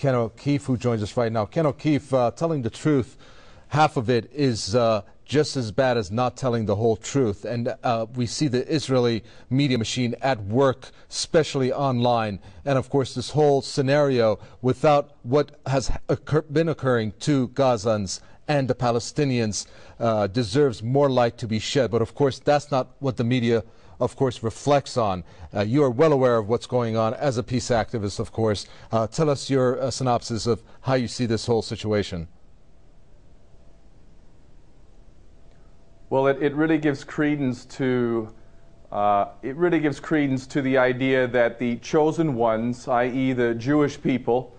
Ken O'Keefe, who joins us right now. Ken O'Keefe, telling the truth, half of it is just as bad as not telling the whole truth. And we see the Israeli media machine at work, especially online. And of course, this whole scenario without what has been occurring to Gazans and the Palestinians deserves more light to be shed. But of course, that's not what the media, of course, reflects on. You are well aware of what's going on as a peace activist, of course. Tell us your synopsis of how you see this whole situation. Well, it really gives credence to the idea that the chosen ones, i.e. the Jewish people,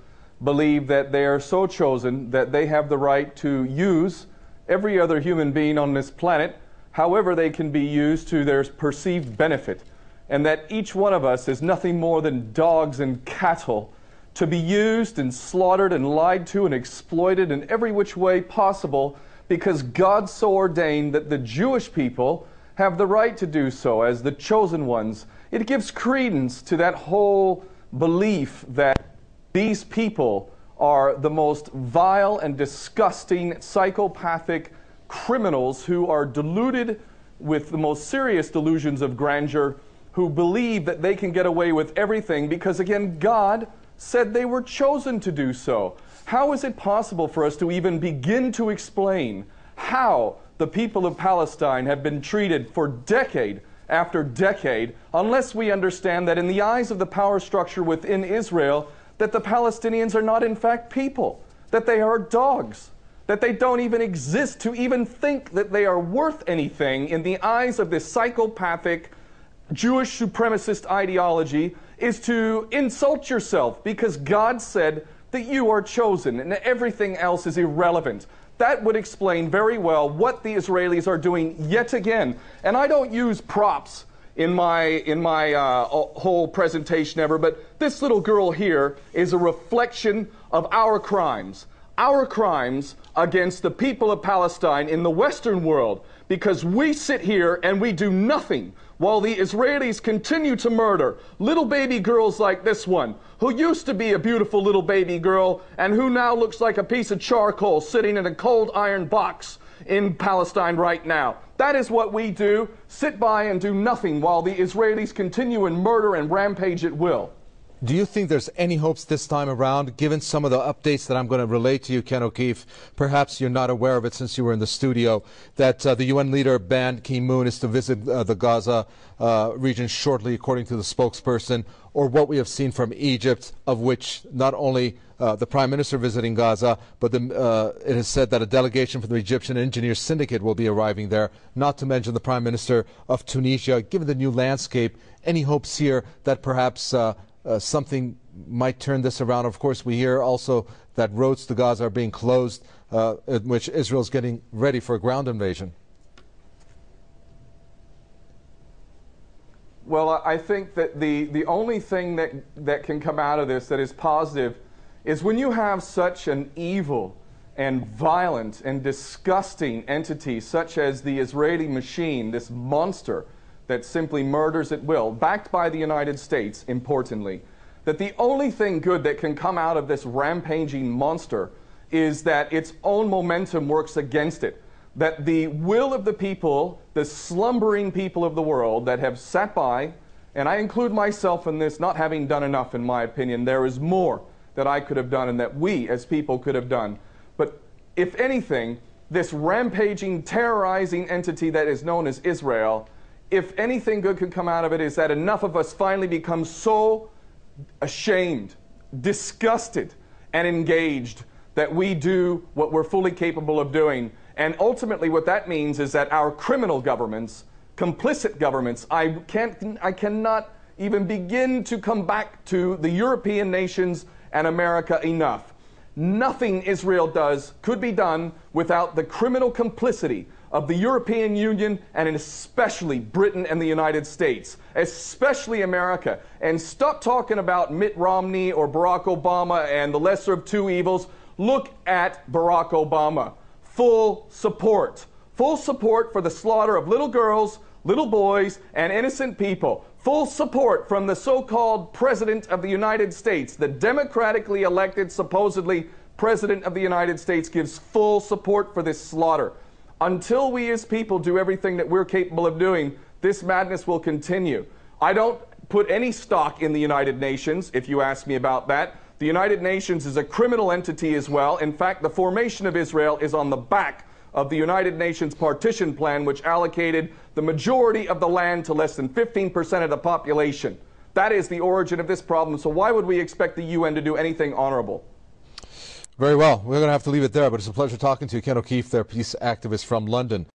believe that they are so chosen that they have the right to use every other human being on this planet however they can be used to their perceived benefit, and that each one of us is nothing more than dogs and cattle to be used and slaughtered and lied to and exploited in every which way possible, because God so ordained that the Jewish people have the right to do so as the chosen ones. It gives credence to that whole belief that these people are the most vile and disgusting psychopathic criminals who are deluded with the most serious delusions of grandeur, who believe that they can get away with everything because, again, God said they were chosen to do so. How is it possible for us to even begin to explain how the people of Palestine have been treated for decade after decade unless we understand that in the eyes of the power structure within Israel, that the Palestinians are not in fact people, that they are dogs, that they don't even exist to even think that they are worth anything in the eyes of this psychopathic Jewish supremacist ideology, is to insult yourself because God said that you are chosen and everything else is irrelevant. That would explain very well what the Israelis are doing yet again. And I don't use props in my whole presentation ever, but this little girl here is a reflection of our crimes against the people of Palestine in the Western world, because we sit here and we do nothing while the Israelis continue to murder little baby girls like this one, who used to be a beautiful little baby girl and who now looks like a piece of charcoal sitting in a cold iron box in Palestine right now. That is what we do, sit by and do nothing while the Israelis continue and murder and rampage at will. Do you think there's any hopes this time around, given some of the updates that I'm going to relate to you, Ken O'Keefe? Perhaps you're not aware of it since you were in the studio, that the UN leader Ban Ki-moon is to visit the Gaza region shortly, according to the spokesperson, or what we have seen from Egypt, of which not only the Prime Minister visiting Gaza, but it is said that a delegation from the Egyptian Engineers Syndicate will be arriving there, not to mention the Prime Minister of Tunisia. Given the new landscape, any hopes here that perhaps something might turn this around? Of course, we hear also that roads to Gaza are being closed, in which Israel is getting ready for a ground invasion. Well, I think that the only thing that can come out of this that is positive is when you have such an evil and violent and disgusting entity such as the Israeli machine, this monster that simply murders at will, backed by the United States, importantly, that the only thing good that can come out of this rampaging monster is that its own momentum works against it. That the will of the people, the slumbering people of the world that have sat by, and I include myself in this, not having done enough in my opinion. There is more that I could have done and that we as people could have done. But if anything, this rampaging, terrorizing entity that is known as Israel, if anything good could come out of it, is that enough of us finally become so ashamed, disgusted, and engaged that we do what we're fully capable of doing. And ultimately what that means is that our criminal governments, complicit governments, I cannot even begin to come back to the European nations and America enough. Nothing Israel does could be done without the criminal complicity of the European Union, and especially Britain and the United States, especially America. And stop talking about Mitt Romney or Barack Obama and the lesser of two evils. Look at Barack Obama. Full support for the slaughter of little girls, little boys, and innocent people. Full support from the so-called President of the United States. The democratically elected, supposedly, President of the United States gives full support for this slaughter. Until we as people do everything that we're capable of doing, this madness will continue. I don't put any stock in the United Nations, if you ask me about that. The United Nations is a criminal entity as well. In fact, the formation of Israel is on the back of the United Nations partition plan, which allocated the majority of the land to less than 15% of the population. That is the origin of this problem. So why would we expect the UN to do anything honorable? Very well. We're going to have to leave it there, but it's a pleasure talking to you, Ken O'Keefe, their peace activist from London.